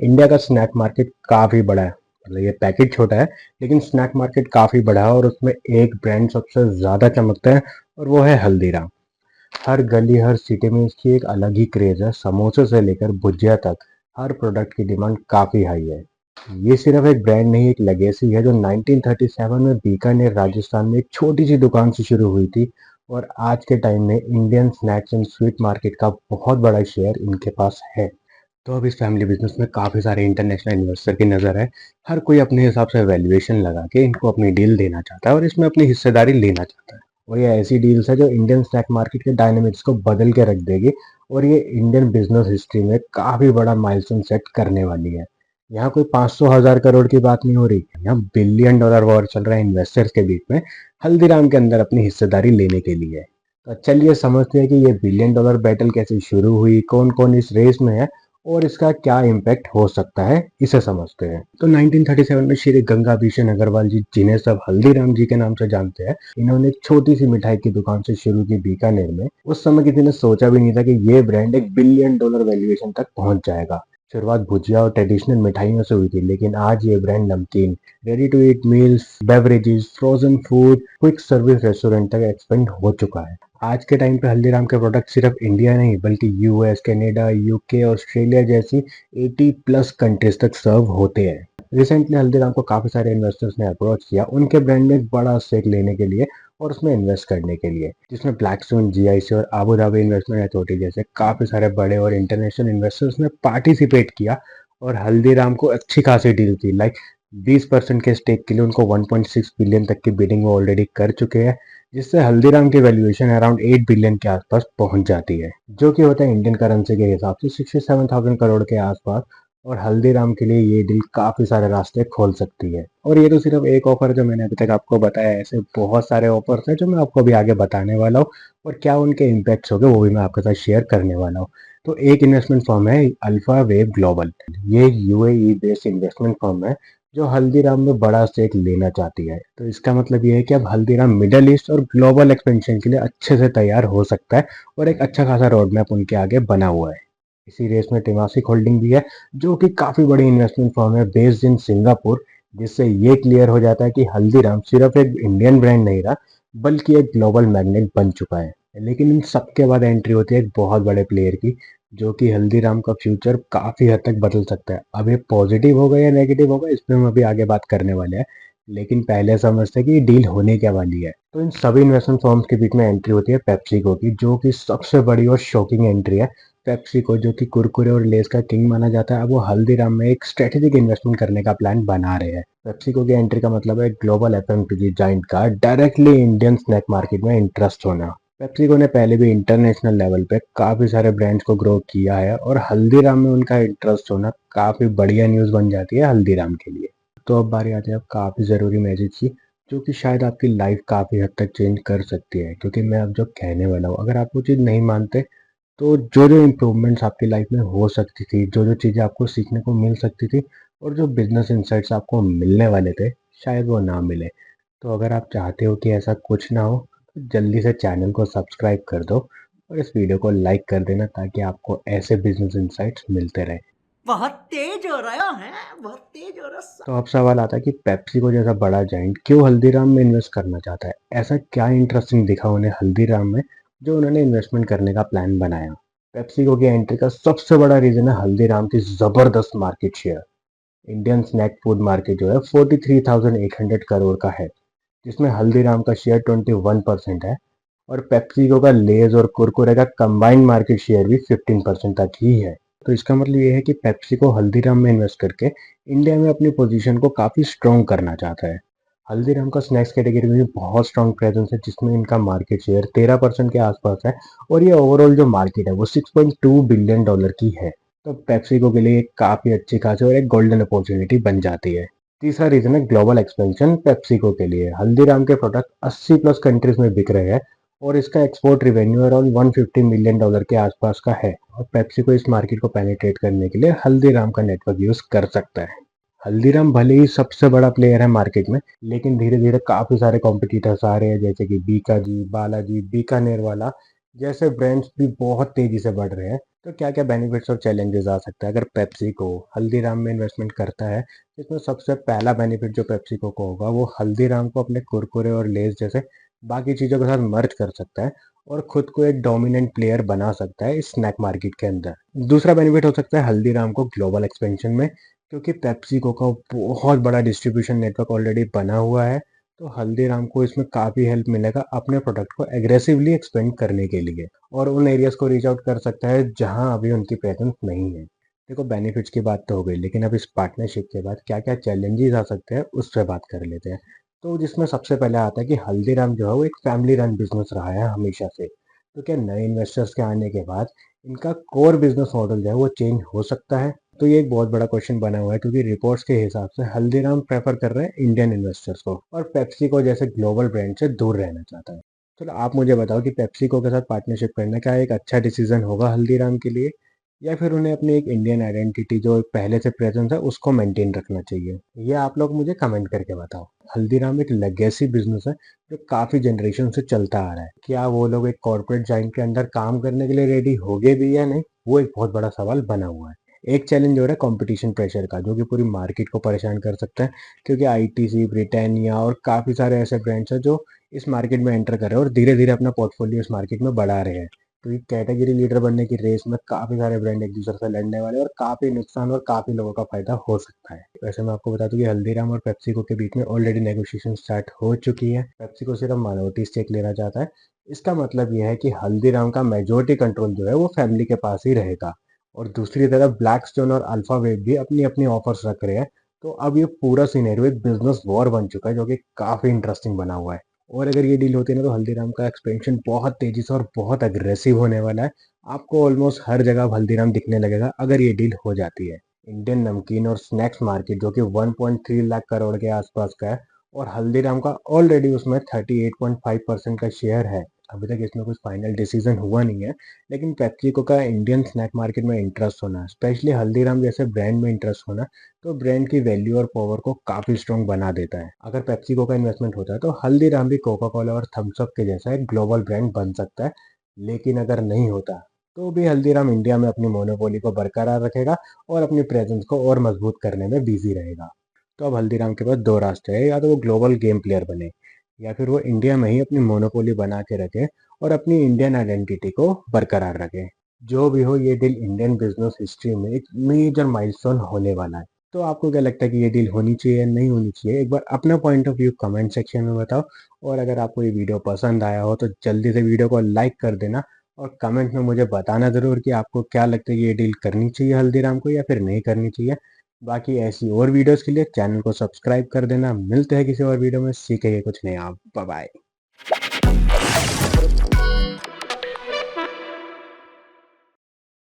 India का snack market काफ़ी बड़ा है। मतलब ये पैकेट छोटा है, लेकिन स्नैक मार्केट काफ़ी बड़ा है और उसमें एक ब्रांड सबसे ज़्यादा चमकता है और वो है हल्दीराम। हर गली, हर सिटी में इसकी एक अलग ही क्रेज़ है। समोसे से लेकर भुजिया तक हर प्रोडक्ट की डिमांड काफ़ी हाई है। ये सिर्फ एक ब्रांड नहीं, एक लेगेसी है जो 1937 में बीकानेर, राजस्थान में एक छोटी सी दुकान से शुरू हुई थी और आज के टाइम में Indian snacks and sweet market का बहुत बड़ा शेयर इनके पास है। तो अब इस फैमिली बिजनेस में काफ़ी सारे इंटरनेशनल इन्वेस्टर की नज़र है। हर कोई अपने हिसाब से वैल्यूएशन लगा के इनको अपनी डील देना चाहता है और इसमें अपनी हिस्सेदारी लेना चाहता है। और ये ऐसी डील्स है जो इंडियन स्टॉक मार्केट के डायनामिक्स को बदल के रख देगी और ये इंडियन बिजनेस हिस्ट्री में काफ़ी बड़ा माइलस्टोन सेट करने वाली है। यहाँ कोई 500,000 करोड़ की बात नहीं हो रही, यहाँ $1 बिलियन वॉर चल रहा है इन्वेस्टर्स के बीच में हल्दीराम के अंदर अपनी हिस्सेदारी लेने के लिए। तो चलिए समझते हैं कि ये $1 बिलियन बैटल कैसे शुरू हुई, कौन कौन इस रेस में है और इसका क्या इम्पैक्ट हो सकता है, इसे समझते हैं। तो 1937 में श्री गंगा बिशन अग्रवाल जी, जिन्हें सब हल्दीराम जी के नाम से जानते हैं, इन्होंने एक छोटी सी मिठाई की दुकान से शुरू की बीकानेर में। उस समय किसी ने सोचा भी नहीं था कि ये ब्रांड $1 बिलियन वैल्यूएशन तक पहुंच जाएगा। शुरुआत भुजिया और ट्रेडिशनल मिठाइयों से हुई थी, लेकिन आज ये brand namkeen, ready to eat meals, beverages, frozen food, quick service restaurant तक एक्सपेंड हो चुका है। आज के टाइम पे हल्दीराम के प्रोडक्ट सिर्फ इंडिया नहीं बल्कि यूएस, कनाडा, यूके, ऑस्ट्रेलिया जैसी 80 प्लस कंट्रीज तक सर्व होते हैं। रिसेंटली हल्दीराम को काफी सारे इन्वेस्टर्स ने अप्रोच किया उनके ब्रांड में एक बड़ा स्टेक लेने के लिए और उसमें इन्वेस्ट करने के लिए, जिसमें ब्लैकस्टोन, जीआईसी और आबू धाबी इन्वेस्टमेंट अथॉरिटी जैसे काफी सारे बड़े और इंटरनेशनल इन्वेस्टर्स ने पार्टिसिपेट किया और हल्दीराम को अच्छी खासी डील थी। लाइक 20% के स्टेक के लिए उनको 1.6 बिलियन तक की बिडिंग वो ऑलरेडी कर चुके हैं, जिससे हल्दीराम की वैल्यूएशन अराउंड 8 बिलियन के आसपास पहुंच जाती है, जो कि होता है इंडियन करेंसी के हिसाब से 67,000 करोड़ के आसपास। और हल्दीराम के लिए ये डील काफी सारे रास्ते खोल सकती है। और ये तो सिर्फ एक ऑफर जो मैंने अभी तक आपको बताया है, ऐसे बहुत सारे ऑफर्स हैं जो मैं आपको अभी आगे बताने वाला हूँ और क्या उनके इम्पैक्ट्स होंगे वो भी मैं आपके साथ शेयर करने वाला हूँ। तो एक इन्वेस्टमेंट फर्म है अल्फा वेव ग्लोबल। ये यूएई बेस्ड इन्वेस्टमेंट फर्म है जो हल्दीराम में बड़ा स्टेक लेना चाहती है। तो इसका मतलब ये है कि अब हल्दीराम मिडल ईस्ट और ग्लोबल एक्सपेंशन के लिए अच्छे से तैयार हो सकता है और एक अच्छा खासा रोड मैप उनके आगे बना हुआ है। इसी रेस में टेमासिक होल्डिंग भी है, जो कि काफी बड़ी इन्वेस्टमेंट फर्म है बेस्ड इन सिंगापुर, जिससे ये क्लियर हो जाता है कि हल्दीराम सिर्फ एक इंडियन ब्रांड नहीं रहा बल्कि एक ग्लोबल मैग्नेट बन चुका है। लेकिन इन सबके बाद एंट्री होती है एक बहुत बड़े प्लेयर की, जो कि हल्दीराम का फ्यूचर काफी हद तक बदल सकता है। अब ये पॉजिटिव होगा या नेगेटिव होगा, इस पे हम अभी आगे बात करने वाले हैं, लेकिन पहले समझते हैं कि ये डील होने क्या वाली है। तो इन सभी इन्वेस्टमेंट फर्म्स के बीच में एंट्री होती है पेप्सिको की, जो कि सबसे बड़ी और शॉकिंग एंट्री है। पेप्सिको, जो कि कुरकुरे और लेस का किंग माना जाता है, अब वो हल्दीराम में एक स्ट्रेटेजिक इन्वेस्टमेंट करने का प्लान बना रहे हैं। पेप्सिको की एंट्री का मतलब है ग्लोबल एफएमसीजी जाइंट का डायरेक्टली इंडियन स्नैक मार्केट में इंटरेस्ट होना। पेप्सिको ने पहले भी इंटरनेशनल लेवल पे काफी सारे ब्रांड्स को ग्रो किया है और हल्दीराम में उनका इंटरेस्ट होना काफी बढ़िया न्यूज बन जाती है हल्दीराम के लिए। तो अब बारी आती है अब काफी जरूरी मैसेज की, जो कि शायद आपकी लाइफ काफी हद तक चेंज कर सकती है, क्योंकि मैं अब जो कहने वाला हूँ अगर आप वो चीज नहीं मानते तो जो जो इम्प्रूवमेंट्स आपकी लाइफ में हो सकती थी, जो जो चीज़ें आपको सीखने को मिल सकती थी और जो बिजनेस इंसाइट्स आपको मिलने वाले थे, शायद वो ना मिले। तो अगर आप चाहते हो कि ऐसा कुछ ना हो तो जल्दी से चैनल को सब्सक्राइब कर दो और इस वीडियो को लाइक कर देना, ताकि आपको ऐसे बिजनेस इंसाइट्स मिलते रहे। बहुत तेज हो रहा है, बहुत तेज हो रहा। तो अब सवाल आता है कि पेप्सिको जैसा बड़ा जाइंट क्यों हल्दीराम में इन्वेस्ट करना चाहता है। ऐसा क्या इंटरेस्टिंग दिखा उन्हें हल्दीराम में जो उन्होंने इन्वेस्टमेंट करने का प्लान बनाया। पेप्सिको की एंट्री का सबसे बड़ा रीजन है हल्दीराम की जबरदस्त market share. Indian snack food market जो है 43,800 करोड़ का है, जिसमें हल्दीराम का शेयर 21% है और पेप्सिको का लेज और कुरकुरे का कंबाइंड मार्केट शेयर भी 15% तक ही है। तो इसका मतलब ये है कि पेप्सिको हल्दीराम में इन्वेस्ट करके इंडिया में अपनी पोजीशन को काफी स्ट्रॉन्ग करना चाहता है। हल्दीराम का स्नैक्स कैटेगरी में भी बहुत स्ट्रॉन्ग प्रेजेंस है, जिसमें इनका मार्केट शेयर 13% के आसपास है और ये ओवरऑल जो मार्केट है वो $6.2 बिलियन की है। तो पेप्सिको के लिए एक काफी अच्छी खासी और एक गोल्डन अपॉर्चुनिटी बन जाती है। तीसरा रीजन है ग्लोबल एक्सपेंशन। पेप्सिको के लिए हल्दीराम के प्रोडक्ट 80 प्लस कंट्रीज में बिक रहे हैं और इसका एक्सपोर्ट रिवेन्यू अराउंड $150 मिलियन के आसपास का है और पेप्सिको इस मार्केट को पेनिट्रेट करने के लिए हल्दीराम का नेटवर्क यूज कर सकता है। हल्दीराम भले ही सबसे बड़ा प्लेयर है मार्केट में, लेकिन धीरे धीरे काफी सारे कॉम्पिटिटर्स आ रहे हैं, जैसे कि बीकाजी, बालाजी, बीकानेर वाला, जैसे ब्रांड्स भी बहुत तेजी से बढ़ रहे हैं, तो क्या क्या बेनिफिट्स और चैलेंजेस आ सकते हैं अगर पेप्सी को हल्दीराम में इन्वेस्टमेंट करता है। इसमें सबसे पहला बेनिफिट जो पेप्सी को होगा वो हल्दीराम को अपने कुरकुरे और लेस जैसे बाकी चीज़ों के साथ मर्ज कर सकता है और खुद को एक डोमिनेंट प्लेयर बना सकता है इस स्नैक मार्केट के अंदर। दूसरा बेनिफिट हो सकता है हल्दीराम को ग्लोबल एक्सपेंशन में, क्योंकि पेप्सी को का बहुत बड़ा डिस्ट्रीब्यूशन नेटवर्क ऑलरेडी बना हुआ है। तो हल्दीराम को इसमें काफ़ी हेल्प मिलेगा अपने प्रोडक्ट को एग्रेसिवली एक्सपेंड करने के लिए, और उन एरियाज को रीच आउट कर सकता है जहां अभी उनकी प्रेजेंस नहीं है। देखो, बेनिफिट्स की बात तो हो गई, लेकिन अब इस पार्टनरशिप के बाद क्या क्या चैलेंजेस आ सकते हैं उस पर बात कर लेते हैं। तो जिसमें सबसे पहले आता है कि हल्दीराम जो है वो एक फैमिली रन बिजनेस रहा है हमेशा से। तो क्या नए इन्वेस्टर्स के आने के बाद इनका कोर बिजनेस मॉडल जो है वो चेंज हो सकता है? तो ये एक बहुत बड़ा क्वेश्चन बना हुआ है, क्योंकि रिपोर्ट्स के हिसाब से हल्दीराम प्रेफर कर रहे हैं इंडियन इन्वेस्टर्स को और पेप्सी को जैसे ग्लोबल ब्रांड से दूर रहना चाहता है। चलो आप मुझे बताओ कि पेप्सिको के साथ पार्टनरशिप करना क्या एक अच्छा डिसीजन होगा हल्दीराम के लिए, या फिर उन्हें अपनी एक इंडियन आइडेंटिटी जो एक पहले से प्रेजेंस है उसको मेंटेन रखना चाहिए? ये आप लोग मुझे कमेंट करके बताओ। हल्दीराम एक लेगेसी बिजनेस है जो काफी जनरेशन से चलता आ रहा है। क्या वो लोग एक कॉर्पोरेट जाइंट के अंदर काम करने के लिए रेडी होगे भी या नहीं, वो एक बहुत बड़ा सवाल बना हुआ है। एक चैलेंज हो रहा है कंपटीशन प्रेशर का, जो कि पूरी मार्केट को परेशान कर सकता है, क्योंकि आईटीसी, ब्रिटानिया और काफ़ी सारे ऐसे ब्रांड्स हैं जो इस मार्केट में एंटर कर रहे हैं और धीरे धीरे अपना पोर्टफोलियो इस मार्केट में बढ़ा रहे हैं। तो ये कैटेगरी लीडर बनने की रेस में काफ़ी सारे ब्रांड एक दूसरे से लड़ने वाले हैं और काफ़ी नुकसान और काफ़ी लोगों का फायदा हो सकता है। वैसे मैं आपको बता दूं कि हल्दीराम और पेप्सिको के बीच में ऑलरेडी नेगोशिएशन स्टार्ट हो चुकी है। पेप्सिको सिर्फ माइनॉरिटी स्टेक लेना चाहता है। इसका मतलब यह है कि हल्दीराम का मेजोरिटी कंट्रोल जो है वो फैमिली के पास ही रहेगा। और दूसरी तरफ ब्लैक स्टोन और अल्फावेट भी अपनी अपनी ऑफर्स रख रहे हैं। तो अब ये पूरा सिनेरियो एक बिजनेस वॉर बन चुका है, जो कि काफी इंटरेस्टिंग बना हुआ है। और अगर ये डील होती है ना, तो हल्दीराम का एक्सपेंशन बहुत तेजी से और बहुत अग्रेसिव होने वाला है। आपको ऑलमोस्ट हर जगह अब हल्दीराम दिखने लगेगा अगर ये डील हो जाती है। इंडियन नमकीन और स्नैक्स मार्केट जो कि 1.3 लाख करोड़ के आसपास का है, और हल्दीराम का ऑलरेडी उसमें 38.5% का शेयर है। अभी तक इसमें कुछ फाइनल डिसीजन हुआ नहीं है, लेकिन पेप्सिको का इंडियन स्नैक मार्केट में इंटरेस्ट होना, स्पेशली हल्दीराम जैसे ब्रांड में इंटरेस्ट होना, तो ब्रांड की वैल्यू और पावर को काफी स्ट्रॉन्ग बना देता है। अगर पेप्सिको का इन्वेस्टमेंट होता है तो हल्दीराम भी कोका कोला और थम्स अप के जैसा एक ग्लोबल ब्रांड बन सकता है। लेकिन अगर नहीं होता, तो भी हल्दीराम इंडिया में अपनी मोनोपोली को बरकरार रखेगा और अपनी प्रेजेंस को और मजबूत करने में बिजी रहेगा। तो अब हल्दीराम के पास दो रास्ते हैं, या तो वो ग्लोबल गेम प्लेयर बने, या फिर वो इंडिया में ही अपनी मोनोपोली बना के रखे और अपनी इंडियन आइडेंटिटी को बरकरार रखे। जो भी हो, ये डील इंडियन बिजनेस हिस्ट्री में एक मेजर माइलस्टोन होने वाला है। तो आपको क्या लगता है कि ये डील होनी चाहिए या नहीं होनी चाहिए? एक बार अपना point of view comment section में बताओ। और अगर आपको ये वीडियो पसंद आया हो तो जल्दी से वीडियो को लाइक कर देना, और कमेंट में मुझे बताना ज़रूर कि आपको क्या लगता है कि ये डील करनी चाहिए हल्दीराम को या फिर नहीं करनी चाहिए। बाकी ऐसी और वीडियोस के लिए चैनल को सब्सक्राइब कर देना। मिलते हैं किसी और वीडियो में, सीखेंगे कुछ नया। Bye bye.